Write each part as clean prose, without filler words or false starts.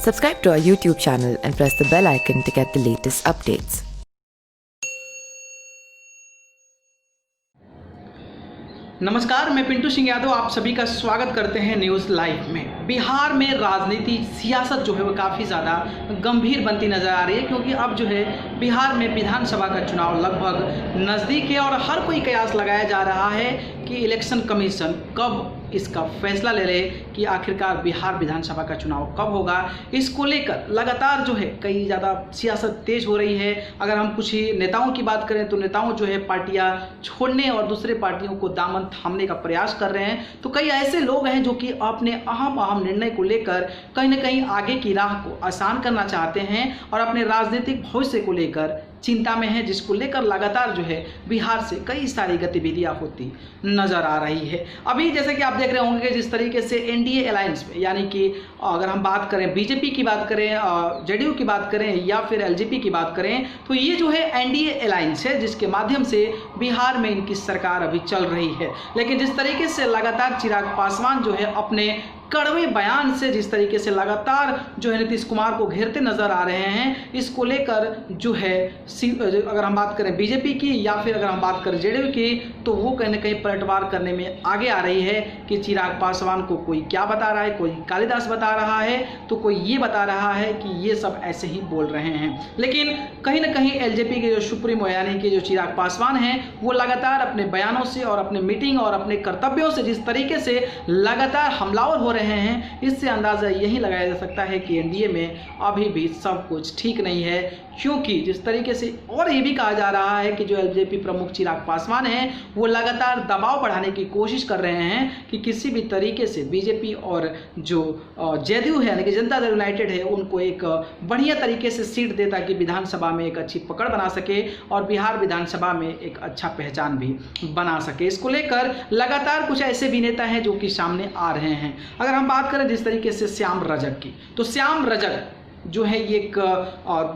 Subscribe to our YouTube channel and press the bell icon to get the latest updates. नमस्कार, मैं पिंटू सिंह यादव आप सभी का स्वागत करते हैं न्यूज़ लाइव में। बिहार में राजनीति सियासत जो है वो काफ़ी ज़्यादा गंभीर बनती नज़र आ रही है, क्योंकि अब जो है बिहार में विधानसभा का चुनाव लगभग नज़दीक है और हर कोई कयास लगाया जा रहा है कि इलेक्शन कमीशन कब इसका फैसला ले ले कि आखिरकार बिहार विधानसभा का चुनाव कब होगा। इसको लेकर लगातार जो है कई ज़्यादा सियासत तेज हो रही है। अगर हम कुछ ही नेताओं की बात करें तो नेताओं जो है पार्टियां छोड़ने और दूसरे पार्टियों को दामन थामने का प्रयास कर रहे हैं, तो कई ऐसे लोग हैं जो कि अपने अहम निर्णय को लेकर कहीं ना कहीं आगे की राह को आसान करना चाहते हैं और अपने राजनीतिक भविष्य को लेकर चिंता में है, जिसको लेकर लगातार जो है बिहार से कई सारी गतिविधियां होती नजर आ रही है। अभी जैसे कि आप देख रहे होंगे जिस तरीके से एनडीए अलायंस में, यानी कि अगर हम बात करें बीजेपी की बात करें, जेडीयू की बात करें या फिर एलजेपी की बात करें, तो ये जो है एनडीए अलायंस है जिसके माध्यम से बिहार में इनकी सरकार अभी चल रही है। लेकिन जिस तरीके से लगातार चिराग पासवान जो है अपने कड़वे बयान से जिस तरीके से लगातार जो है नीतीश कुमार को घेरते नजर आ रहे हैं, इसको लेकर जो है अगर हम बात करें बीजेपी की या फिर अगर हम बात करें जेडीयू की, तो वो कहीं ना कहीं पलटवार करने में आगे आ रही है कि चिराग पासवान को कोई क्या बता रहा है, कोई कालिदास बता रहा है तो कोई ये बता रहा है कि ये सब ऐसे ही बोल रहे हैं। लेकिन कहीं ना कहीं एलजेपी के जो सुप्रीमो यानी कि जो चिराग पासवान हैं, वो लगातार अपने बयानों से और अपने मीटिंग और अपने कर्तव्यों से जिस तरीके से लगातार हमलावर हो रहे हैं, इससे अंदाजा यही लगाया जा सकता है कि एनडीए में अभी भी सब कुछ ठीक नहीं है। क्योंकि जिस तरीके से और ये भी कहा जा रहा है कि जो एलजेपी प्रमुख चिराग पासवान हैं, वो लगातार दबाव बढ़ाने की कोशिश कर रहे हैं कि किसी भी तरीके से बीजेपी और जो जेडीयू है यानी कि जनता दल यूनाइटेड है, उनको एक बढ़िया तरीके से सीट दे ताकि विधानसभा में एक अच्छी पकड़ बना सके और बिहार विधानसभा में एक अच्छा पहचान भी बना सके। इसको लेकर लगातार कुछ ऐसे भी नेता हैं जो कि सामने आ रहे हैं। अगर हम बात करें जिस तरीके से श्याम रजक की, तो श्याम रजक जो है ये एक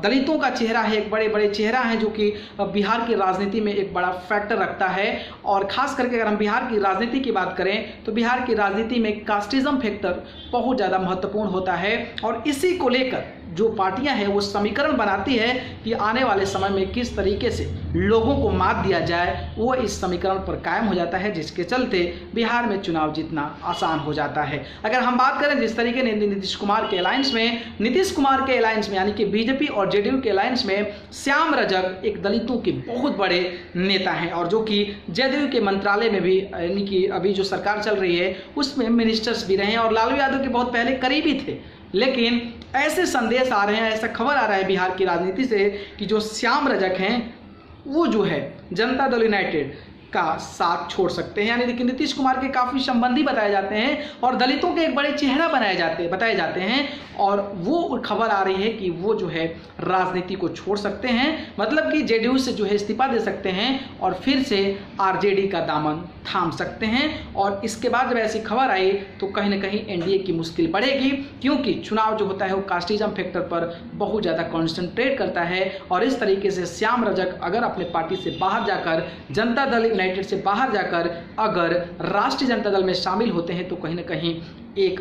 दलितों का चेहरा है, एक बड़े चेहरा है जो कि बिहार की राजनीति में एक बड़ा फैक्टर रखता है। और ख़ास करके अगर हम बिहार की राजनीति की बात करें तो बिहार की राजनीति में कास्टिज्म फैक्टर बहुत ज़्यादा महत्वपूर्ण होता है और इसी को लेकर जो पार्टियां हैं वो समीकरण बनाती है कि आने वाले समय में किस तरीके से लोगों को मात दिया जाए, वो इस समीकरण पर कायम हो जाता है, जिसके चलते बिहार में चुनाव जीतना आसान हो जाता है। अगर हम बात करें जिस तरीके नीतीश कुमार के अलायंस में यानी कि बीजेपी और जेडीयू के अलायंस में श्याम रजक एक दलितों के बहुत बड़े नेता हैं और जो कि जेडीयू के मंत्रालय में भी यानी कि अभी जो सरकार चल रही है उसमें मिनिस्टर्स भी रहे हैं और लालू यादव के बहुत पहले करीबी थे। लेकिन ऐसे संदेश आ रहे हैं, ऐसा खबर आ रहा है बिहार की राजनीति से कि जो श्याम रजक हैं वो जो है जनता दल यूनाइटेड का साथ छोड़ सकते हैं, यानी कि नीतीश कुमार के काफ़ी संबंधी बताए जाते हैं और दलितों के एक बड़े चेहरा बताए जाते हैं और वो खबर आ रही है कि वो जो है राजनीति को छोड़ सकते हैं, मतलब कि जेडीयू से जो है इस्तीफा दे सकते हैं और फिर से आरजेडी का दामन थाम सकते हैं। और इसके बाद जब ऐसी खबर आई तो कहीं ना कहीं एनडीए की मुश्किल बढ़ेगी, क्योंकि चुनाव जो होता है वो कास्टिज्म फैक्टर पर बहुत ज़्यादा कॉन्सेंट्रेट करता है और इस तरीके से श्याम रजक अगर अपने पार्टी से बाहर जाकर जनता दल यूनाइटेड से बाहर जाकर अगर राष्ट्रीय जनता दल में शामिल होते हैं तो कहीं ना कहीं एक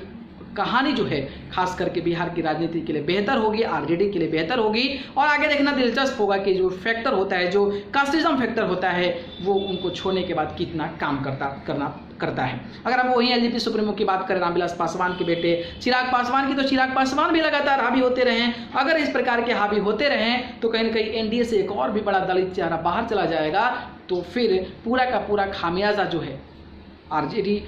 कहानी जो है खास करके बिहार की राजनीति के लिए बेहतर होगी, आरजेडी के लिए बेहतर होगी। और आगे देखना दिलचस्प होगा कि जो फैक्टर होता है, जो कास्टिज्म फैक्टर होता है, वो उनको छोड़ने के बाद कितना काम करता है। अगर हम वहीं एलजेपी सुप्रीमो की बात करें रामविलास पासवान के बेटे चिराग पासवान की, तो चिराग पासवान भी लगातार हावी होते रहे। अगर इस प्रकार के हावी होते रहें तो कहीं ना कहीं एनडीए से एक और भी बड़ा दलित चेहरा बाहर चला जाएगा, तो फिर पूरा का पूरा खामियाजा जो है आरजेडी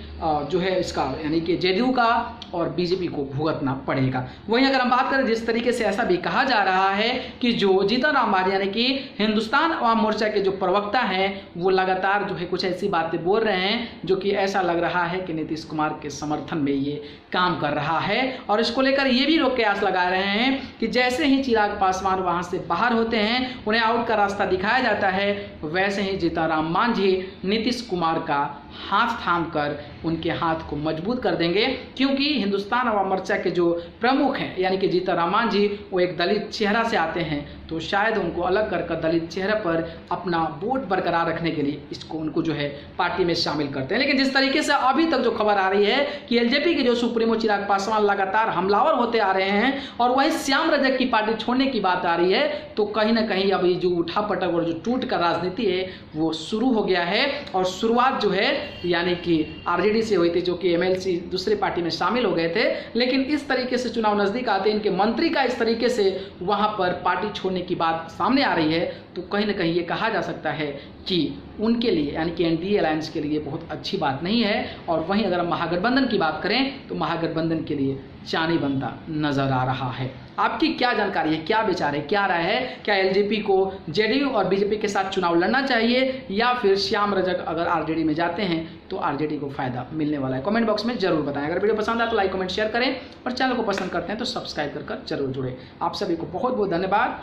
जो है इसका यानी कि जेडीयू का और बीजेपी को भुगतना पड़ेगा। वहीं अगर हम बात करें जिस तरीके से ऐसा भी कहा जा रहा है कि जो जीतन राम मांझी यानी कि हिंदुस्तान अवाम मोर्चा के जो प्रवक्ता हैं वो लगातार जो है कुछ ऐसी बातें बोल रहे हैं जो कि ऐसा लग रहा है कि नीतीश कुमार के समर्थन में ये काम कर रहा है। और इसको लेकर ये भी लोग कयास लगा रहे हैं कि जैसे ही चिराग पासवान वहाँ से बाहर होते हैं, उन्हें आउट का रास्ता दिखाया जाता है, वैसे ही जीतन राम मांझी नीतीश कुमार का हाथ थाम कर उनके हाथ को मजबूत कर देंगे, क्योंकि हिंदुस्तान अवाम मोर्चा के जो प्रमुख हैं यानी कि जीतनराम जी, वो एक दलित चेहरा से आते हैं, तो शायद उनको अलग कर दलित चेहरे पर अपना वोट बरकरार रखने के लिए उनको जो है पार्टी में शामिल करते हैं। लेकिन जिस तरीके से अभी तक जो खबर आ रही है कि एलजेपी के जो सुप्रीमो चिराग पासवान लगातार हमलावर होते आ रहे हैं और वहीं श्याम रजक की पार्टी छोड़ने की बात आ रही है, तो कहीं ना कहीं अभी जो उठापटक और जो टूट का राजनीति है वो शुरू हो गया है। और शुरुआत जो है यानी कि आरजेडी से हुई थी, जो कि एमएलसी दूसरी पार्टी में शामिल हो गए थे। लेकिन इस तरीके से चुनाव नजदीक आते इनके मंत्री का इस तरीके से वहां पर पार्टी छोड़ने की बात सामने आ रही है, तो कहीं ना कहीं ये कहा जा सकता है कि उनके लिए यानी कि एनडीए अलायंस के लिए बहुत अच्छी बात नहीं है। और वहीं अगर हम महागठबंधन की बात करें तो महागठबंधन के लिए चानी बनता नजर आ रहा है। आपकी क्या जानकारी है, क्या विचार है, क्या राय है? क्या एलजेपी को जेडीयू और बीजेपी के साथ चुनाव लड़ना चाहिए, या फिर श्याम रजक अगर आरजेडी में जाते हैं तो आरजेडी को फायदा मिलने वाला है? कमेंट बॉक्स में जरूर बताएं। अगर वीडियो पसंद आए तो लाइक कमेंट शेयर करें और चैनल को पसंद करते हैं तो सब्सक्राइब कर जरूर जुड़े। आप सभी को बहुत बहुत धन्यवाद।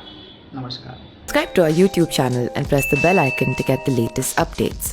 नमस्कार। Subscribe to our YouTube channel and press the bell icon to get the latest updates.